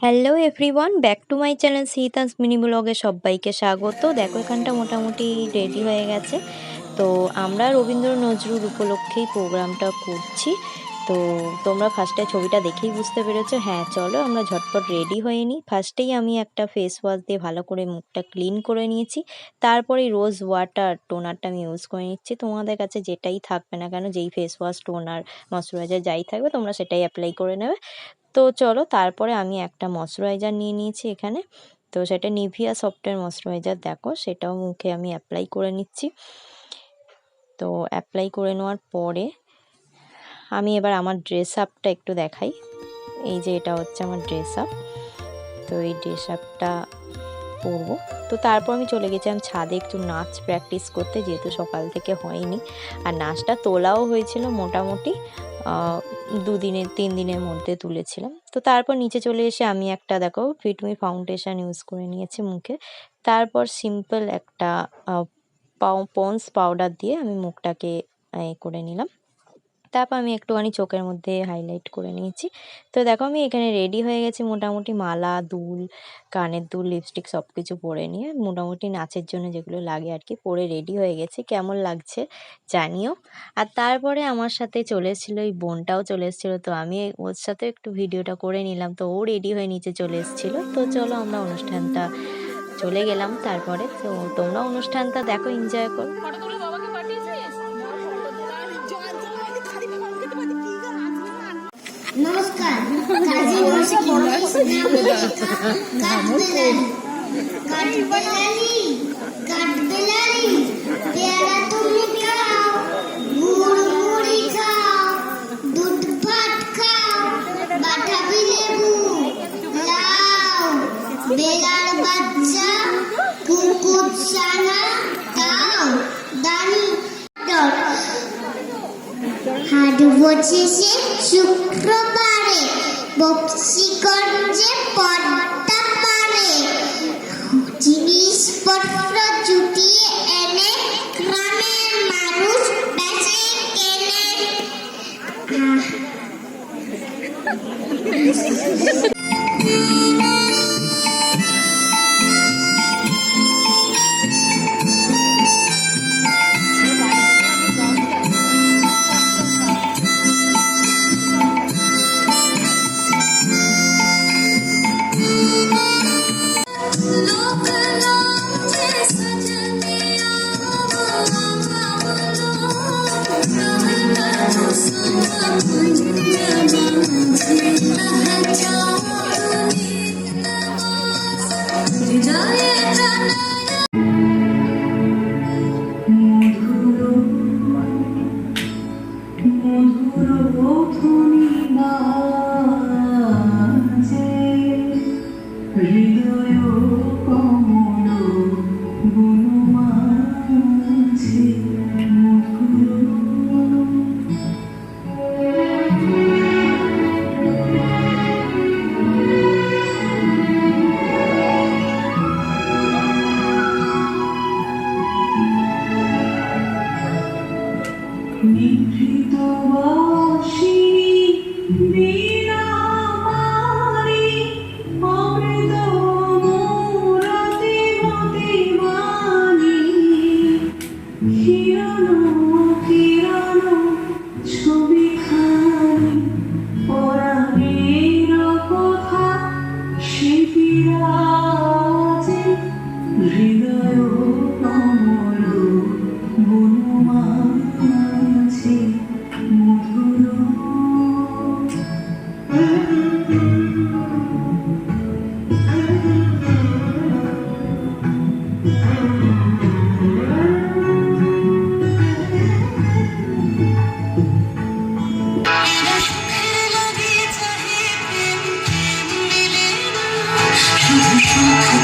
Hello everyone, back to my channel Sihita's mini ব্লগে সবাইকে স্বাগত। দেখো এখানটা মোটামুটি রেডি হয়ে গেছে। তো আমরা রবীন্দ্র নজরুল উপলক্ষেই প্রোগ্রামটা করছি। তো তোমরা ফার্স্টে ছবিটা দেখেই বুঝতে পেরেছো। হ্যাঁ, চলো আমরা ঝটপট রেডি হয়ে নিই। ফার্স্টেই আমি একটা ফেস ওয়াশ দিয়ে ভালো করে মুখটা ক্লিন করে নিয়েছি। তারপরে রোজ ওয়াটার টোনারটা আমি ইউজ করে নিচ্ছি। তোমাদের কাছে যেটাই থাকবে না কেন, যেই ফেস ওয়াশ টোনার ময়শ্চারাইজার যাই থাকবে তোমরা সেটাই অ্যাপ্লাই করে নেবে। তো চলো, তারপরে আমি একটা ময়শ্চারাইজার নিয়ে নিয়েছি এখানে। তো সেটা নিভিয়া সফটের ময়শ্চারাইজার, দেখো সেটাও মুখে আমি অ্যাপ্লাই করে নিচ্ছি। তো অ্যাপ্লাই করে নেওয়ার পরে আমি এবার আমার ড্রেস আপটা একটু দেখাই। এই যে এটা হচ্ছে আমার ড্রেস আপ। তো এই ড্রেস আপটা পরবো। তো তারপর আমি চলে গেছিলাম ছাদে একটু নাচ প্র্যাকটিস করতে, যেহেতু সকাল থেকে হয়নি। আর নাচটা তোলাও হয়েছিল মোটামুটি 3 দিনের মধ্যে তুলেছিলাম। তো তারপর নিচে চলে এসে আমি একটা দেখো ফিটমি ফাউন্ডেশন ইউজ করে নিয়েছি মুখে। তারপর সিম্পল একটা পন্স পাউডার দিয়ে আমি মুখটাকে করে নিলাম। তারপর আমি একটুখানি চোখের মধ্যে হাইলাইট করে নিয়েছি। তো দেখো আমি এখানে রেডি হয়ে গেছি মোটামুটি, মালা, দুল, কানের দুল, লিপস্টিক সব কিছু পরে নিয়ে মোটামুটি নাচের জন্য যেগুলো লাগে আর কি পরে রেডি হয়ে গেছি। কেমন লাগছে জানিও। আর তারপরে আমার সাথে চলে এসেছিলো ওই বোনটাও চলে এসেছিলো। তো আমি ওর সাথে একটু ভিডিওটা করে নিলাম। তো ও রেডি হয়ে নিচে চলে এসেছিলো। তো চলো আমরা অনুষ্ঠানটা চলে গেলাম তারপরে। তো তোমরা অনুষ্ঠানটা দেখো, এনজয় করো। নমস্কার, কাজী কাঠবেলারি পেয়ারা তুমি খাও, গুড় মুড়ি খাও, দুধ ভাত খাও, বাটাবি লেবু লাও, বেলার বাচ্চা কুকুর ছানা খাও, দানি হাট বসেছে শুক্রবারে, বক্সিগঞ্জে পদ্মা পারে, জিনিসপত্র জুটিয়ে এনে গ্রামের মানুষ বেচে কেনে।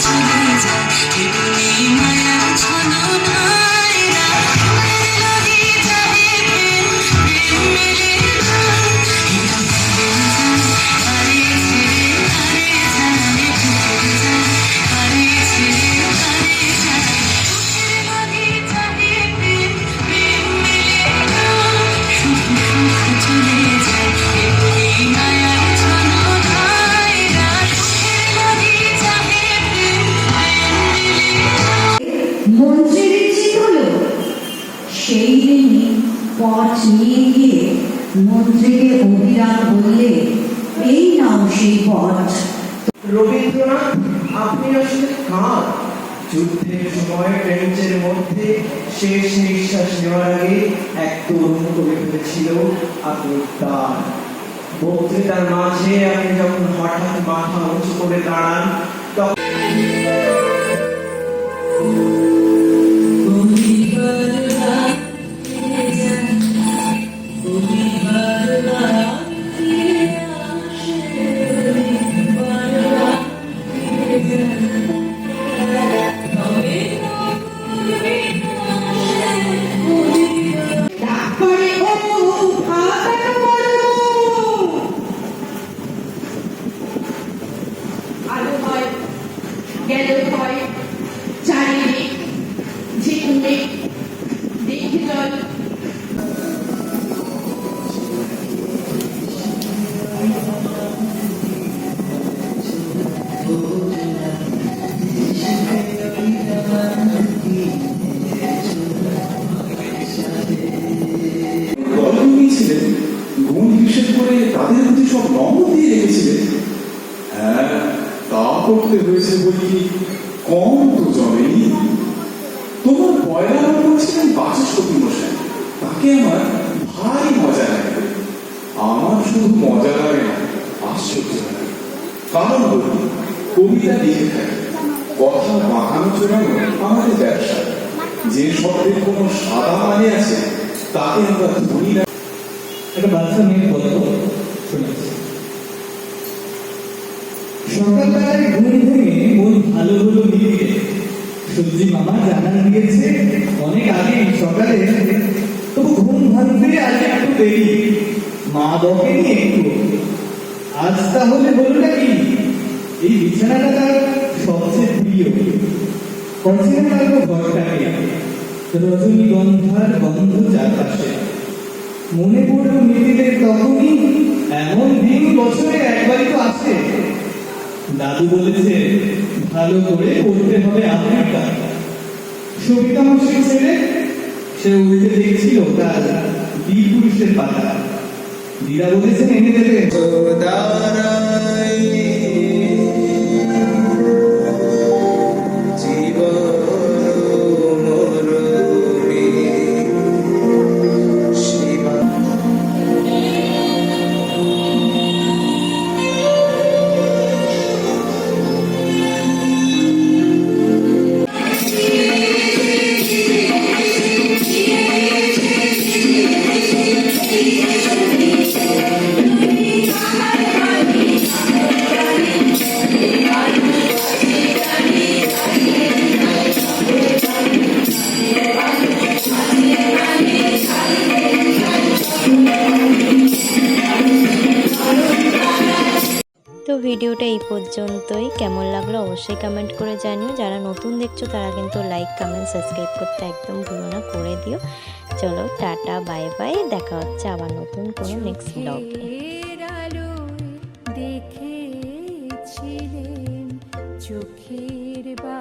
চলে যায়, মায়া ছলনা সেই দিনই পথ নিয়ে গিয়ে মন্ত্রীকে অভিরাম বললে, এই নাও সেই পথ। রবীন্দ্রনাথ, আপনি আসলে কার? যুদ্ধের সময় ট্রেঞ্চের মধ্যে শেষ নিঃশ্বাস নেওয়ার আগে এক তরুণ করে ফেলেছিল আপনি তার। বক্তৃতার মাঝে আপনি যখন হঠাৎ মাথা উঁচু করে দাঁড়ান তখন আলো হয়, গেল হয়, চারিদিক ঝিকমিক দিঘি জল। গল্প নিয়েছিলেন, গুণ হিসেব করে তাদের প্রতি সব নম্বর দিয়ে রেখেছিলেন। হ্যাঁ, তা করতে হয়েছে বলি কম তো জমেনি। তোমার পয়লা নম্বর ছিলেন বাচস্পতি মশাই, তাকে আমার ভারী মজা লাগে। আমার শুধু মজা লাগে না, আশ্চর্য লাগে। কারণ বলি, কবিতা লিখে থাকে, কথা বাঁকানো চড়ানো আমাদের ব্যবসা। যে শব্দের কোনো সাদা মানে আছে তাকে আমরা ধরি না। একটা বাচ্চা মেয়ে গল্প শুনেছি। সকালবেলায় ঘুম ভেঙে মন ভালো হলো নিয়ে সবজি মামা জানান দিয়েছে অনেক আগে সকালে, তবু ঘুম ভাঙতে আজকে একটু দেরি, মা বকেনি একটু। আজ তাহলে বলল নাকি এই বিছানাটা তার সবচেয়ে প্রিয়, পছন্দ লাগলো ঘরটাকে, রজনীগন্ধার গন্ধ চারপাশে। মনে পড়ল মেয়েদের তখনই, এমন দিন বছরে একবারই তো আসে। দাদু বলেছে ভালো করে পড়তে হবে আফ্রিকা। সবিতা মাসির ছেলে, সে উল্টে দেখছিল তার বীর পুরুষের পাতা। দিদা বলেছেন এনে দেবে। তো ভিডিওটা এই পর্যন্তই। কেমন লাগলো অবশ্যই কমেন্ট করে জানিও। যারা নতুন দেখছো তারা কিন্তু লাইক কমেন্ট সাবস্ক্রাইব করতে একদম ভুলো না, করে দিও। চলো টাটা, বাই বাই, দেখা হচ্ছে আবার নতুন কোনো নেক্সট ব্লগে। দেখেছিলেন চোখের বা